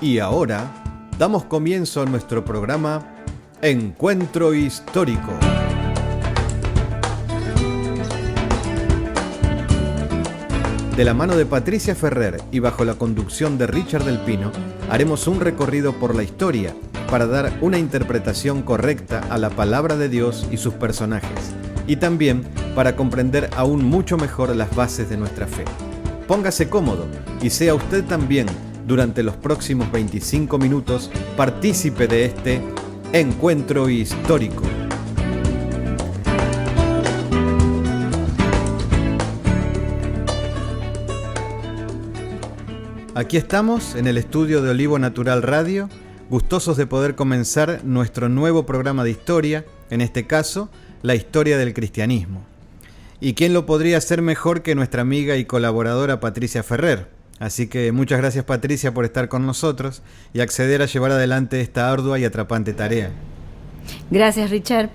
Y ahora damos comienzo a nuestro programa Encuentro Histórico. De la mano de Patricia Ferrer y bajo la conducción de Richard del Pino, haremos un recorrido por la historia para dar una interpretación correcta a la palabra de Dios y sus personajes, y también para comprender aún mucho mejor las bases de nuestra fe. Póngase cómodo y sea usted también, durante los próximos 25 minutos, partícipe de este Encuentro Histórico. Aquí estamos en el estudio de Olivo Natural Radio, gustosos de poder comenzar nuestro nuevo programa de historia, en este caso, la historia del cristianismo. ¿Y quién lo podría hacer mejor que nuestra amiga y colaboradora Patricia Ferrer? Así que muchas gracias, Patricia, por estar con nosotros y acceder a llevar adelante esta ardua y atrapante tarea. Gracias, Richard.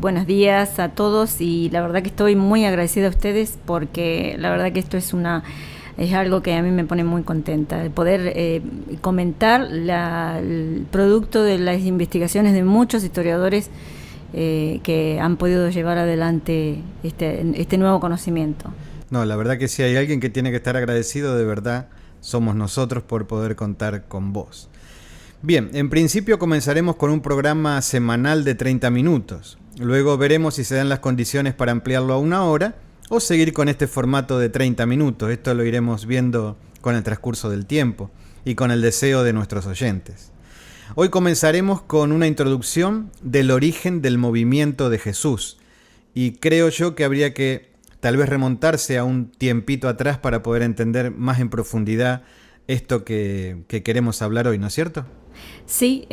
Buenos días a todos y la verdad que estoy muy agradecida a ustedes porque la verdad que esto es algo que a mí me pone muy contenta, el poder comentar el producto de las investigaciones de muchos historiadores que han podido llevar adelante este nuevo conocimiento. No, la verdad que si hay alguien que tiene que estar agradecido, de verdad, somos nosotros por poder contar con vos. Bien, en principio comenzaremos con un programa semanal de 30 minutos. Luego veremos si se dan las condiciones para ampliarlo a 1 hora o seguir con este formato de 30 minutos. Esto lo iremos viendo con el transcurso del tiempo y con el deseo de nuestros oyentes. Hoy comenzaremos con una introducción del origen del movimiento de Jesús. Y creo yo que habría que tal vez remontarse a un tiempito atrás para poder entender más en profundidad esto que queremos hablar hoy, ¿no es cierto? Sí,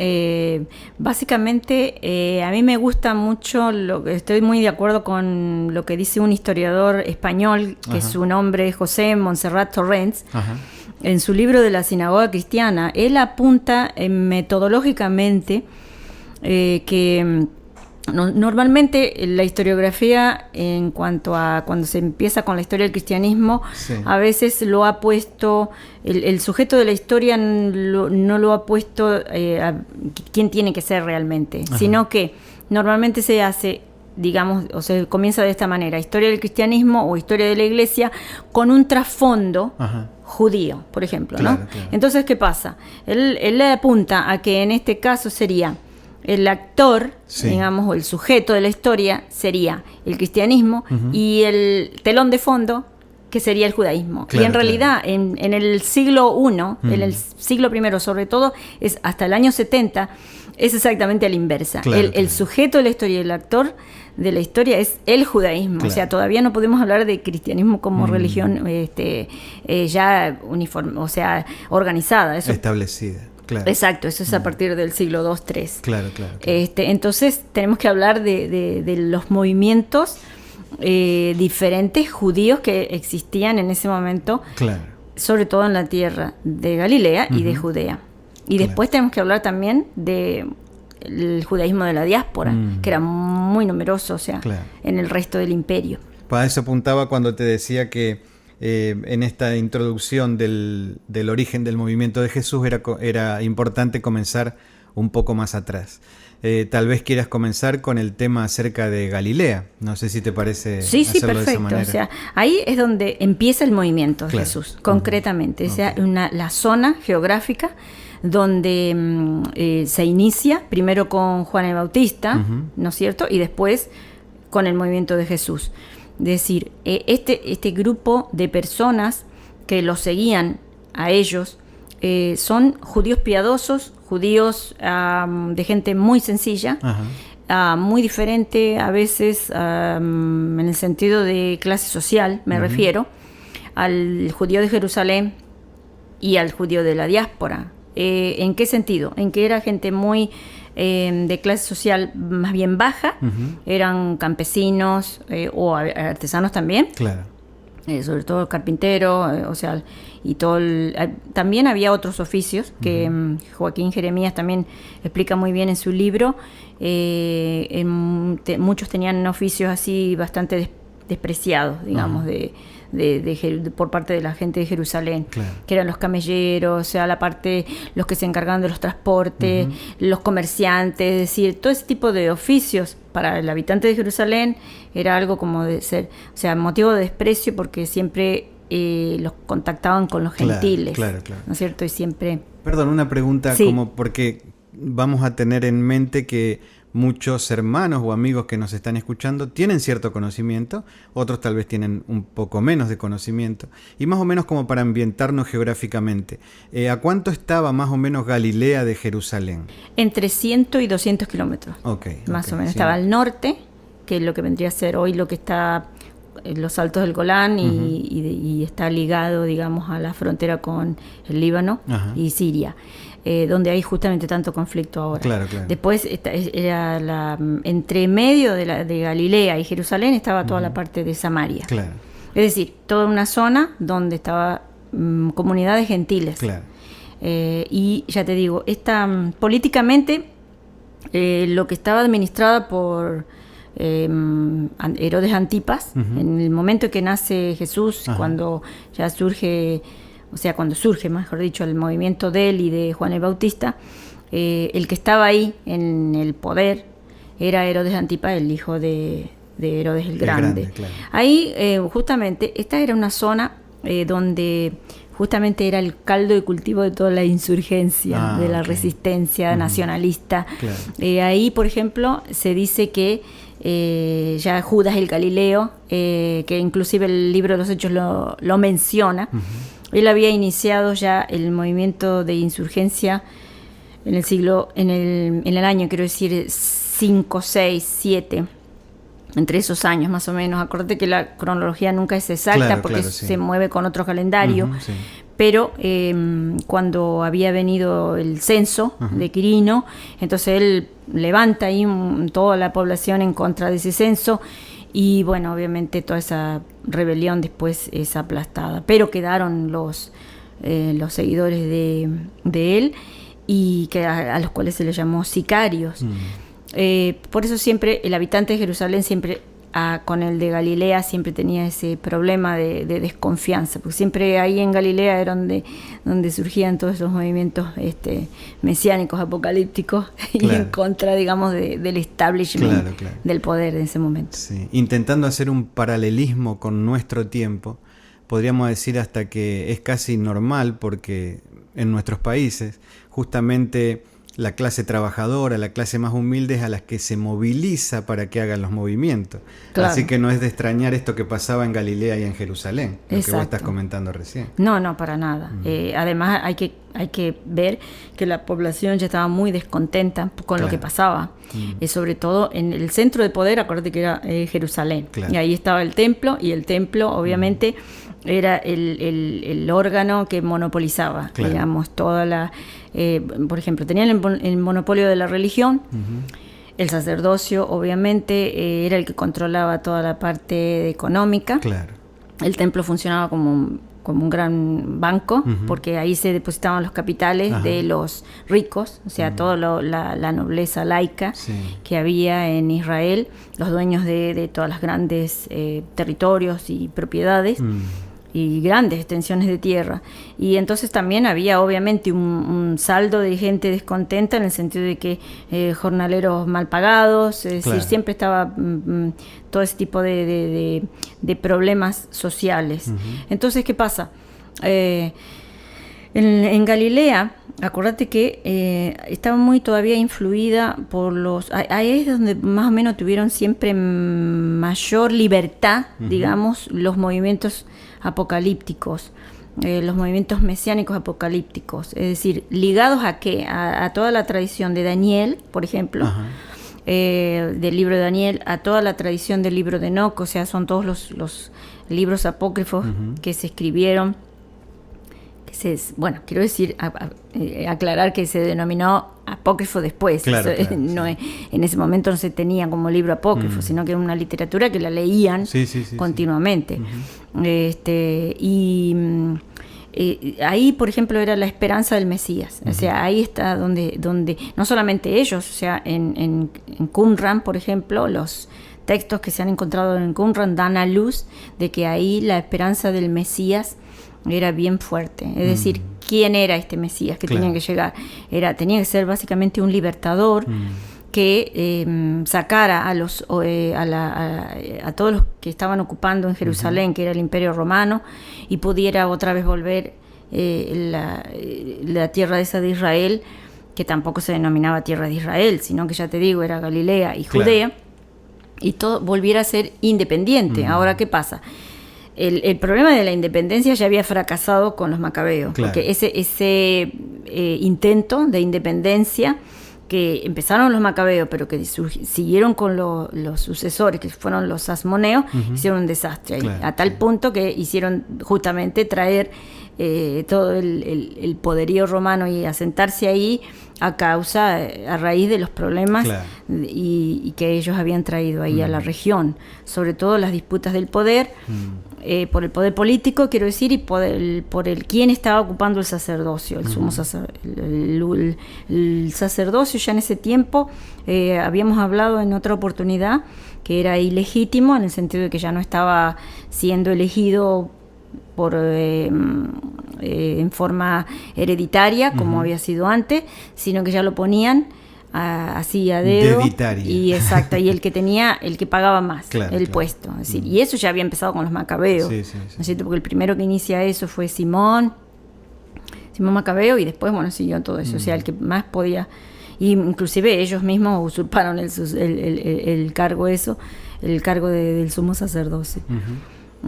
básicamente a mí me gusta mucho, estoy muy de acuerdo con lo que dice un historiador español, que su nombre es José Montserrat Torrents. Ajá. En su libro de la Sinagoga Cristiana, él apunta metodológicamente que normalmente la historiografía, en cuanto a cuando se empieza con la historia del cristianismo, sí, a veces lo ha puesto, el sujeto de la historia no lo ha puesto a quién tiene que ser realmente, ajá, sino que normalmente se hace, digamos, o se comienza de esta manera: historia del cristianismo o historia de la iglesia con un trasfondo, ajá, judío, por ejemplo, claro, ¿no? Claro. Entonces, ¿qué pasa? Él le apunta a que en este caso sería el actor, sí, digamos, o el sujeto de la historia sería el cristianismo, uh-huh, y el telón de fondo que sería el judaísmo. Claro, y en realidad, claro, en el siglo I, uh-huh, en el siglo I sobre todo, es hasta el año 70, es exactamente a la inversa. Claro, el sujeto de la historia y el actor de la historia es el judaísmo. Claro. O sea, todavía no podemos hablar de cristianismo como religión ya uniforme, o sea, organizada. Eso, establecida. Claro. Exacto, eso es a partir del siglo II, III. Claro, claro. Entonces tenemos que hablar de los movimientos diferentes judíos que existían en ese momento, claro, sobre todo en la tierra de Galilea, uh-huh, y de Judea. Y claro, después tenemos que hablar también del judaísmo de la diáspora, que era muy numeroso, o sea, claro, en el resto del imperio. Para eso apuntaba cuando te decía que en esta introducción del origen del movimiento de Jesús era importante comenzar un poco más atrás. Tal vez quieras comenzar con el tema acerca de Galilea. No sé si te parece sí, hacerlo perfecto, de esa manera. O sea, ahí es donde empieza el movimiento de, claro, Jesús, concretamente. Uh-huh. O sea, la zona geográfica donde se inicia primero con Juan el Bautista, uh-huh, ¿no es cierto? Y después con el movimiento de Jesús. Es decir, este grupo de personas que los seguían a ellos son judíos piadosos, judíos de gente muy sencilla, muy diferente a veces en el sentido de clase social, me, uh-huh, refiero al judío de Jerusalén y al judío de la diáspora. ¿En qué sentido? En que era gente muy de clase social más bien baja, uh-huh, eran campesinos o artesanos también, claro, sobre todo carpintero, o sea, y todo también había otros oficios que, uh-huh, Joaquín Jeremías también explica muy bien en su libro. Muchos tenían oficios así bastante despreciados, digamos, uh-huh, por parte de la gente de Jerusalén, claro, que eran los camelleros, o sea, la parte, los que se encargaban de los transportes, los comerciantes, es decir, todo ese tipo de oficios para el habitante de Jerusalén era algo como de ser, o sea, motivo de desprecio porque siempre los contactaban con los gentiles, claro. ¿no es cierto? Y siempre... Perdón, una pregunta, Sí. como porque vamos a tener en mente que muchos hermanos o amigos que nos están escuchando tienen cierto conocimiento, otros tal vez tienen un poco menos de conocimiento, y más o menos como para ambientarnos geográficamente, ¿a cuánto estaba más o menos Galilea de Jerusalén? Entre 100 y 200 kilómetros, más o menos. Sí. Estaba al norte, que es lo que vendría a ser hoy lo que está en los Altos del Golán, y está ligado, digamos, a la frontera con el Líbano y Siria, donde hay justamente tanto conflicto ahora. Claro. Después era entre medio de Galilea y Jerusalén estaba toda la parte de Samaria. Claro. Es decir, toda una zona donde estaba comunidades gentiles. Claro. Y ya te digo, políticamente lo que estaba administrada por Herodes Antipas, en el momento en que nace Jesús, cuando ya surge, o sea, cuando surge, mejor dicho, el movimiento de él y de Juan el Bautista, el que estaba ahí en el poder era Herodes Antipas, el hijo de Herodes el Grande. Claro. Ahí, justamente, esta era una zona donde justamente era el caldo de cultivo de toda la insurgencia, de la resistencia nacionalista. Claro. Ahí, por ejemplo, se dice que ya Judas el Galileo, que inclusive el libro de los Hechos lo menciona, él había iniciado ya el movimiento de insurgencia en el año, quiero decir, 5, 6, 7, entre esos años más o menos. Acuérdate que la cronología nunca es exacta, porque se mueve con otro calendario, sí. Pero cuando había venido el censo de Quirino, entonces él levanta ahí toda la población en contra de ese censo, y bueno, obviamente toda esa rebelión después es aplastada, pero quedaron los seguidores de él, y que a los cuales se les llamó sicarios. Por eso siempre el habitante de Jerusalén siempre con el de Galilea siempre tenía ese problema de desconfianza, porque siempre ahí en Galilea era donde surgían todos esos movimientos mesiánicos, apocalípticos, y en contra, digamos, del establishment, del poder en ese momento. Sí. Intentando hacer un paralelismo con nuestro tiempo, podríamos decir hasta que es casi normal, porque en nuestros países justamente la clase trabajadora, la clase más humilde es a las que se moviliza para que hagan los movimientos. Claro. Así que no es de extrañar esto que pasaba en Galilea y en Jerusalén, lo que vos estás comentando recién. No, para nada. Además hay que ver que la población ya estaba muy descontenta con lo que pasaba. Sobre todo en el centro de poder, acuérdate que era Jerusalén. Y ahí estaba el templo, y el templo obviamente era el órgano que monopolizaba, digamos, toda la... por ejemplo, tenían el monopolio de la religión. El sacerdocio, obviamente, era el que controlaba toda la parte económica. El templo funcionaba como un gran banco, porque ahí se depositaban los capitales de los ricos, o sea, toda la nobleza laica que había en Israel, los dueños de todas las grandes territorios y propiedades. Y grandes extensiones de tierra. Y entonces también había obviamente un saldo de gente descontenta, en el sentido de que jornaleros mal pagados, es decir, siempre estaba todo ese tipo de problemas sociales. Entonces, ¿qué pasa? En Galilea, acordate que estaba muy todavía influida por ahí es donde más o menos tuvieron siempre mayor libertad, digamos, los movimientos apocalípticos, los movimientos mesiánicos apocalípticos, es decir, ligados a qué, a toda la tradición de Daniel, por ejemplo, del libro de Daniel, a toda la tradición del libro de Enoc, o sea, son todos los libros apócrifos que se escribieron. Bueno, quiero decir, aclarar que se denominó apócrifo después. En ese momento no se tenía como libro apócrifo, sino que era una literatura que la leían continuamente. Ahí, por ejemplo, era la esperanza del Mesías. O sea, ahí está donde no solamente ellos, o sea, en Qumran, por ejemplo, los textos que se han encontrado en Qumran dan a luz de que ahí la esperanza del Mesías era bien fuerte. Es decir, ¿quién era este Mesías que tenía que llegar? Tenía que ser básicamente un libertador que sacara a todos los que estaban ocupando en Jerusalén, que era el Imperio Romano, y pudiera otra vez volver la tierra esa de Israel, que tampoco se denominaba tierra de Israel, sino que ya te digo, era Galilea y Judea, y todo volviera a ser independiente. Ahora, ¿qué pasa? El problema de la independencia ya había fracasado con los macabeos, porque ese intento de independencia que empezaron los macabeos, pero que siguieron con los sucesores, que fueron los asmoneos, hicieron un desastre ahí, a tal punto que hicieron justamente traer todo el poderío romano y asentarse ahí a raíz de los problemas y que ellos habían traído ahí a la región, sobre todo las disputas del poder, por el poder político, quiero decir, y por el quién estaba ocupando el sacerdocio, el sumo el sacerdocio ya en ese tiempo, habíamos hablado en otra oportunidad, que era ilegítimo, en el sentido de que ya no estaba siendo elegido en forma hereditaria, como había sido antes, sino que ya lo ponían así a dedo. Y exacto, y el que pagaba más puesto. Es decir, y eso ya había empezado con los macabeos. ¿No es cierto? Porque el primero que inicia eso fue Simón Macabeo, y después, siguió todo eso. O sea, el que más podía. Y inclusive ellos mismos usurparon el cargo del sumo sacerdocio.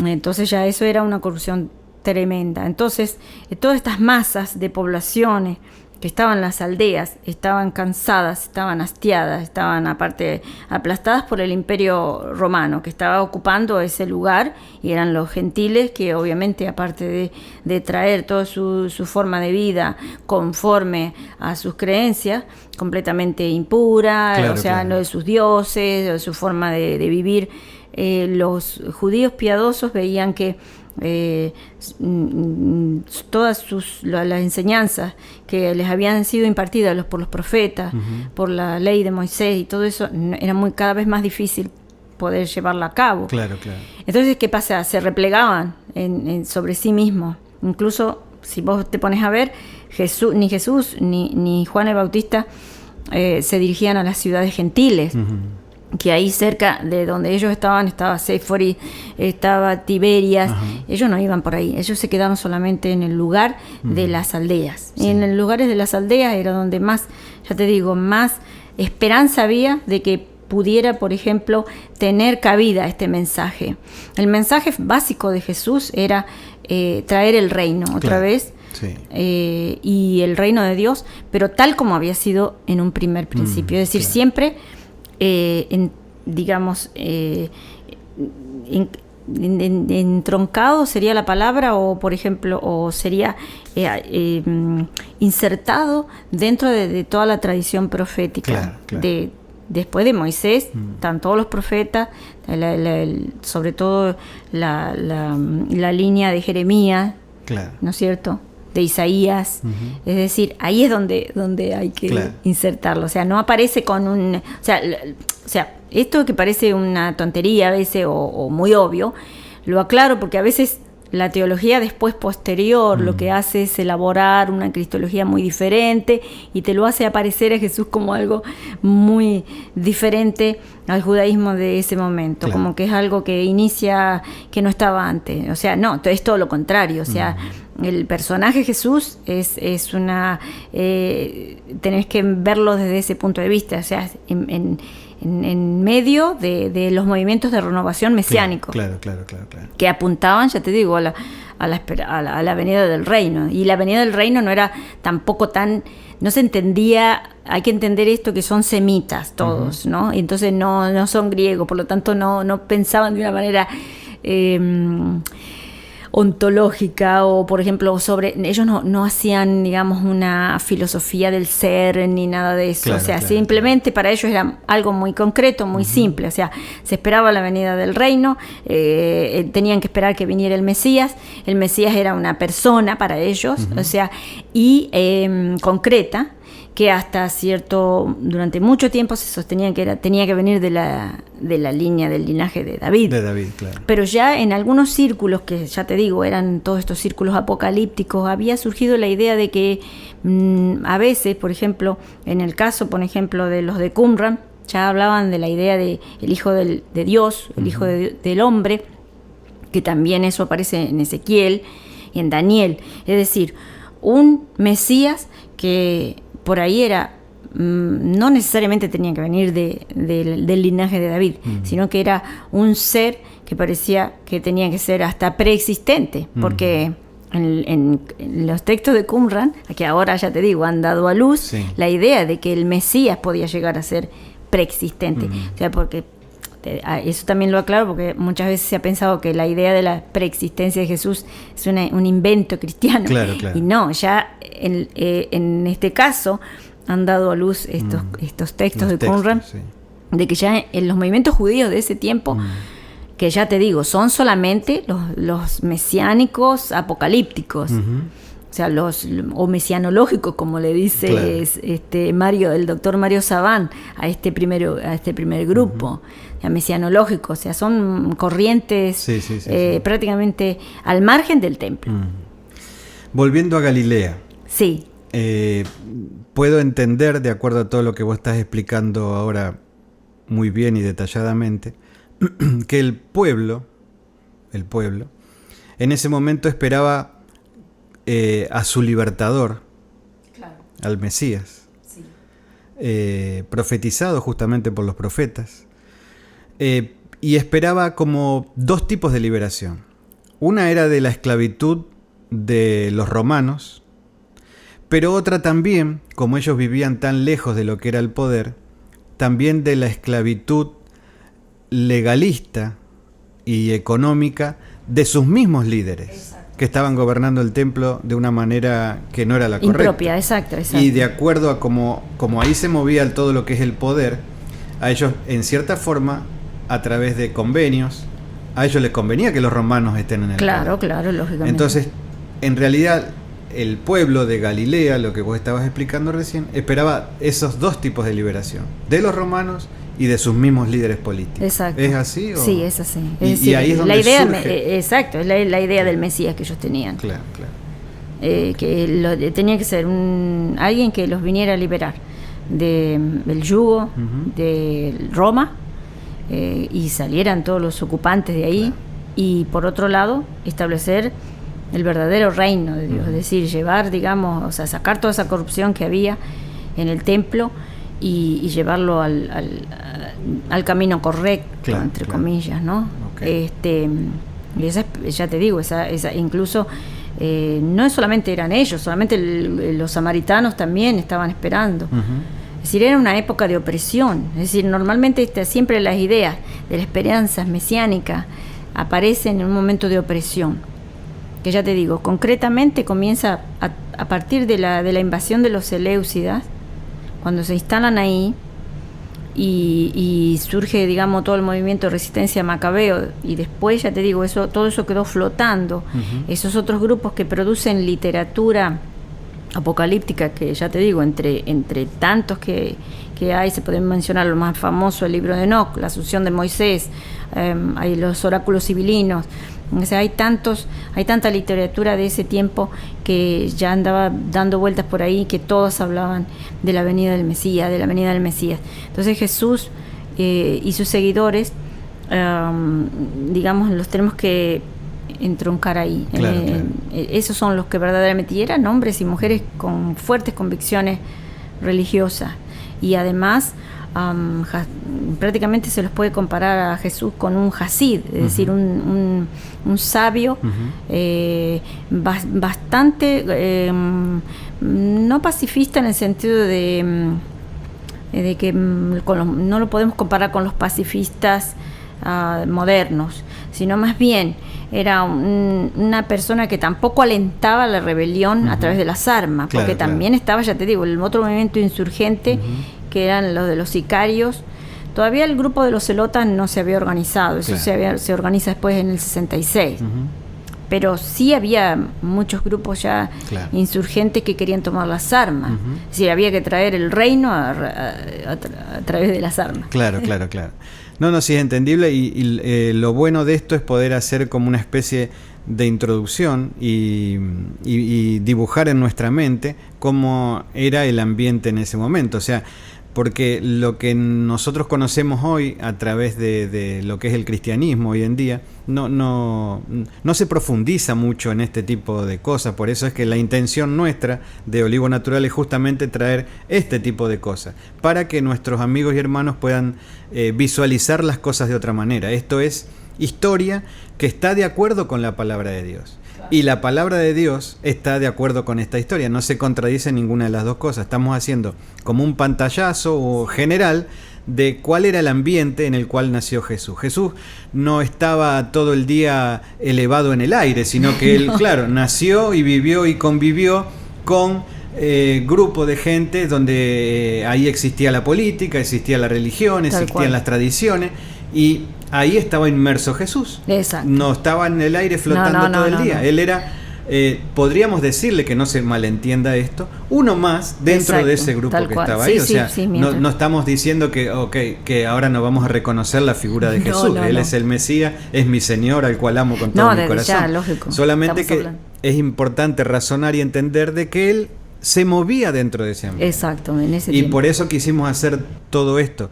Entonces ya eso era una corrupción tremenda. Entonces todas estas masas de poblaciones que estaban en las aldeas estaban cansadas, estaban hastiadas, estaban aparte aplastadas por el Imperio Romano, que estaba ocupando ese lugar, y eran los gentiles que obviamente, aparte de traer toda su forma de vida conforme a sus creencias, completamente impura, no de sus dioses, de su forma de vivir, los judíos piadosos veían que todas las enseñanzas que les habían sido impartidas por los profetas, por la ley de Moisés y todo eso, era cada vez más difícil poder llevarla a cabo. Entonces, ¿qué pasa? Se replegaban sobre sí mismos. Incluso, si vos te pones a ver, ni Jesús ni Juan el Bautista se dirigían a las ciudades gentiles, que ahí cerca de donde ellos estaba Séforis, estaba Tiberias. Ellos no iban por ahí, ellos se quedaron solamente en el lugar de las aldeas. Y en los lugares de las aldeas era donde más, ya te digo, más esperanza había de que pudiera, por ejemplo, tener cabida este mensaje. El mensaje básico de Jesús era traer el reino otra vez. Y el reino de Dios, pero tal como había sido en un primer principio. Es decir, siempre entroncado sería la palabra, o por ejemplo, o sería insertado dentro de toda la tradición profética. Después de Moisés, están todos los profetas, sobre todo la línea de Jeremías, ¿no es cierto?, de Isaías. Es decir, ahí es donde hay que insertarlo. O sea, no aparece con un... O sea, esto que parece una tontería a veces o muy obvio, lo aclaro porque a veces la teología después posterior lo que hace es elaborar una cristología muy diferente y te lo hace aparecer a Jesús como algo muy diferente al judaísmo de ese momento, como que es algo que inicia, que no estaba antes. O sea, no, es todo lo contrario. O sea, el personaje Jesús es una... tenés que verlo desde ese punto de vista. O sea, en medio de los movimientos de renovación mesiánicos, que apuntaban, ya te digo, a la venida del reino. Y la venida del reino no era tampoco tan... No se entendía, hay que entender esto, que son semitas todos, ¿no? Y entonces no son griegos, por lo tanto no pensaban de una manera... ontológica, o por ejemplo ellos no hacían, digamos, una filosofía del ser ni nada de eso. Simplemente para ellos era algo muy concreto, muy simple. O sea, se esperaba la venida del reino, tenían que esperar que viniera el Mesías era una persona para ellos, o sea, y concreta, que durante mucho tiempo se sostenía que tenía que venir de la línea del linaje de David. De David, claro. Pero ya en algunos círculos, que ya te digo, eran todos estos círculos apocalípticos, había surgido la idea de que a veces, por ejemplo, en el caso, por ejemplo, de los de Qumran, ya hablaban de la idea de el Hijo de Dios, el Hijo del Hombre, que también eso aparece en Ezequiel y en Daniel. Es decir, un Mesías que por ahí era, no necesariamente tenía que venir del linaje de David, sino que era un ser que parecía que tenía que ser hasta preexistente, porque en los textos de Qumran, que ahora ya te digo, han dado a luz la idea de que el Mesías podía llegar a ser preexistente. O sea, porque eso también lo aclaro, porque muchas veces se ha pensado que la idea de la preexistencia de Jesús es un invento cristiano. Claro. Y no, ya en este caso han dado a luz estos textos de Qumran, de que ya en los movimientos judíos de ese tiempo, que ya te digo, son solamente los mesiánicos apocalípticos. O sea, o mesianológicos, como le dice el doctor Mario Sabán a este primer grupo, mesianológicos, o sea, son corrientes prácticamente al margen del templo. Volviendo a Galilea. Sí. Puedo entender, de acuerdo a todo lo que vos estás explicando ahora muy bien y detalladamente, que el pueblo, en ese momento esperaba a su libertador, al Mesías, profetizado justamente por los profetas, y esperaba como dos tipos de liberación. Una era de la esclavitud de los romanos, pero otra también, como ellos vivían tan lejos de lo que era el poder, también de la esclavitud legalista y económica de sus mismos líderes, que estaban gobernando el templo de una manera que no era la correcta. Impropia, exacto. Y de acuerdo a como ahí se movía todo lo que es el poder, a ellos, en cierta forma, a través de convenios, a ellos les convenía que los romanos estén en el poder. Claro, lógicamente. Entonces, en realidad, el pueblo de Galilea, lo que vos estabas explicando recién, esperaba esos dos tipos de liberación, de los romanos y de sus mismos líderes políticos. Exacto. ¿Es así? Sí, es así. Y ahí es donde la idea, surge... exacto, es la idea del Mesías que ellos tenían. Claro. Que tenía que ser alguien que los viniera a liberar del yugo de Roma, y salieran todos los ocupantes de ahí, y por otro lado establecer el verdadero reino de Dios, es decir, llevar, digamos, o sea, sacar toda esa corrupción que había en el templo y llevarlo al camino correcto, entre comillas, ¿no? Y esa, ya te digo, esa incluso no solamente eran ellos, solamente los samaritanos también estaban esperando. Es decir, era una época de opresión. Es decir, normalmente siempre las ideas de la esperanza mesiánica aparecen en un momento de opresión, que ya te digo, concretamente comienza a partir de la invasión de los Seleucidas, cuando se instalan ahí y surge, digamos, todo el movimiento de resistencia macabeo, y después, ya te digo, todo eso quedó flotando. Esos otros grupos que producen literatura apocalíptica, que ya te digo, entre tantos que hay, se pueden mencionar lo más famoso, el libro de Enoc, la Asunción de Moisés, hay los oráculos sibilinos. O sea, hay tanta literatura de ese tiempo que ya andaba dando vueltas por ahí, que todos hablaban de la venida del Mesías, Entonces Jesús y sus seguidores, digamos, los tenemos que entroncar ahí. Claro. Esos son los que verdaderamente eran hombres y mujeres con fuertes convicciones religiosas, y además prácticamente se los puede comparar a Jesús con un hasid, es decir, un sabio bastante no pacifista en el sentido de que no lo podemos comparar con los pacifistas modernos, sino más bien era una persona que tampoco alentaba la rebelión a través de las armas, porque también estaba, ya te digo, el otro movimiento insurgente, que eran los de los sicarios. Todavía el grupo de los celotas no se había organizado, eso se organiza después en el 66. pero sí había muchos grupos ya insurgentes que querían tomar las armas. Es decir, había que traer el reino a través de las armas. Claro. No, sí es entendible y lo bueno de esto es poder hacer como una especie de introducción y dibujar en nuestra mente cómo era el ambiente en ese momento. O sea, porque lo que nosotros conocemos hoy a través de lo que es el cristianismo hoy en día no se profundiza mucho en este tipo de cosas. Por eso es que la intención nuestra de Olivo Natural es justamente traer este tipo de cosas para que nuestros amigos y hermanos puedan visualizar las cosas de otra manera. Esto es historia que está de acuerdo con la palabra de Dios. Y la palabra de Dios está de acuerdo con esta historia, no se contradice ninguna de las dos cosas. Estamos haciendo como un pantallazo general de cuál era el ambiente en el cual nació Jesús. Jesús no estaba todo el día elevado en el aire, sino que él, claro, nació y vivió y convivió con grupo de gente donde ahí existía la política, existía la religión, existían las tradiciones y ahí estaba inmerso Jesús. Exacto. No estaba en el aire flotando todo el día. Él era, podríamos decirle, que no se malentienda esto, uno más dentro de ese grupo que estaba ahí. O sea, no estamos diciendo que ahora no vamos a reconocer la figura de Jesús. Él es el Mesías, es mi Señor al cual amo con todo mi corazón. Ya, lógico. Solamente que es importante razonar y entender de que Él se movía dentro de ese ambiente. Exacto, en ese tiempo. Y por eso quisimos hacer todo esto.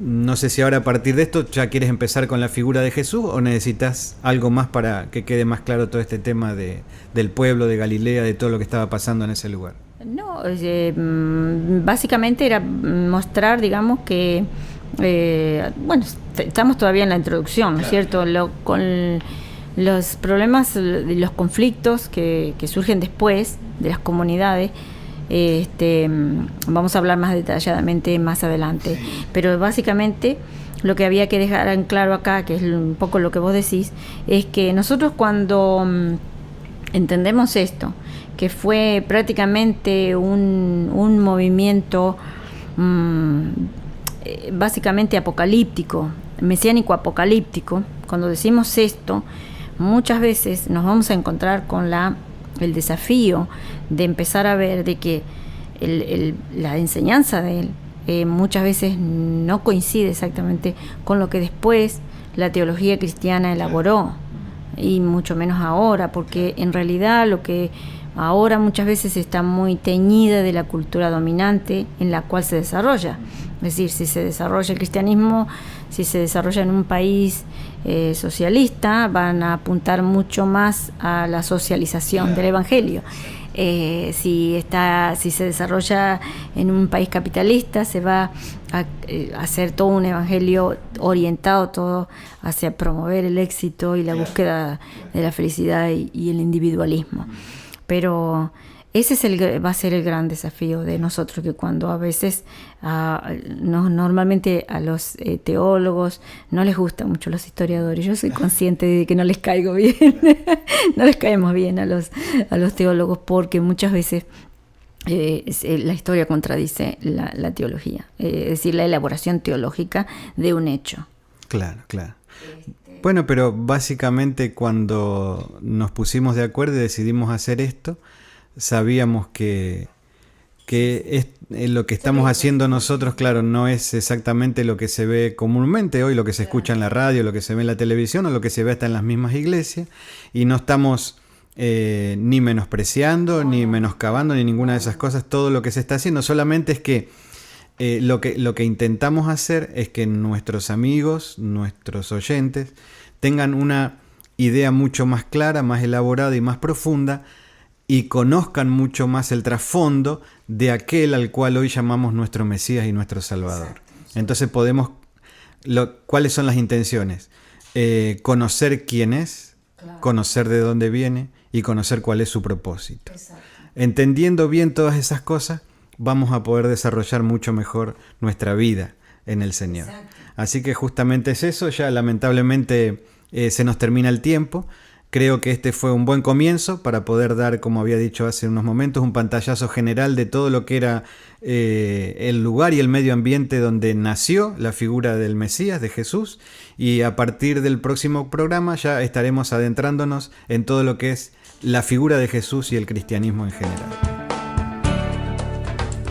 No sé si ahora a partir de esto ya quieres empezar con la figura de Jesús o necesitas algo más para que quede más claro todo este tema del pueblo de Galilea, de todo lo que estaba pasando en ese lugar. No, básicamente era mostrar, digamos, que bueno, estamos todavía en la introducción, ¿no es cierto? Con los problemas, los conflictos que surgen después de las comunidades, vamos a hablar más detalladamente más adelante, pero básicamente lo que había que dejar en claro acá, que es un poco lo que vos decís, es que nosotros cuando entendemos esto, que fue prácticamente un movimiento básicamente apocalíptico, mesiánico apocalíptico, cuando decimos esto, muchas veces nos vamos a encontrar con el desafío de empezar a ver de que la enseñanza de él muchas veces no coincide exactamente con lo que después la teología cristiana elaboró, y mucho menos ahora, porque en realidad lo que ahora muchas veces está muy teñida de la cultura dominante en la cual se desarrolla. Es decir, si se desarrolla el cristianismo, si se desarrolla en un país socialista, van a apuntar mucho más a la socialización del evangelio. Si se desarrolla en un país capitalista, se va a hacer todo un evangelio orientado todo hacia promover el éxito y la búsqueda de la felicidad y el individualismo. Pero ese va a ser el gran desafío de nosotros, que cuando a veces normalmente a los teólogos no les gustan mucho los historiadores. Yo soy consciente de que no les caigo bien, no les caemos bien a los teólogos, porque muchas veces la historia contradice la teología, es decir, la elaboración teológica de un hecho. Claro. Bueno, pero básicamente cuando nos pusimos de acuerdo y decidimos hacer esto, sabíamos que lo que estamos haciendo nosotros, claro, no es exactamente lo que se ve comúnmente hoy, lo que se escucha en la radio, lo que se ve en la televisión o lo que se ve hasta en las mismas iglesias, y no estamos ni menospreciando, ni menoscabando, ni ninguna de esas cosas. Todo lo que se está haciendo solamente es que lo que intentamos hacer es que nuestros amigos, nuestros oyentes, tengan una idea mucho más clara, más elaborada y más profunda, y conozcan mucho más el trasfondo de aquel al cual hoy llamamos nuestro Mesías y nuestro Salvador. Entonces ¿cuáles son las intenciones? Conocer quién es, conocer de dónde viene y conocer cuál es su propósito. Exacto. Entendiendo bien todas esas cosas, vamos a poder desarrollar mucho mejor nuestra vida en el Señor. Exacto. Así que justamente es eso. Ya lamentablemente se nos termina el tiempo. Creo que este fue un buen comienzo para poder dar, como había dicho hace unos momentos, un pantallazo general de todo lo que era el lugar y el medio ambiente donde nació la figura del Mesías, de Jesús, y a partir del próximo programa ya estaremos adentrándonos en todo lo que es la figura de Jesús y el cristianismo en general.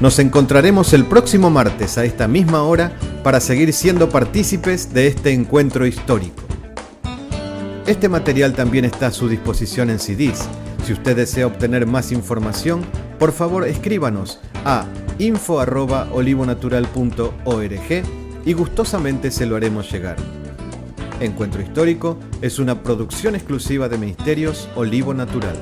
Nos encontraremos el próximo martes a esta misma hora para seguir siendo partícipes de este encuentro histórico. Este material también está a su disposición en CDs. Si usted desea obtener más información, por favor escríbanos a info@olivonatural.org y gustosamente se lo haremos llegar. Encuentro Histórico es una producción exclusiva de Ministerios Olivo Natural.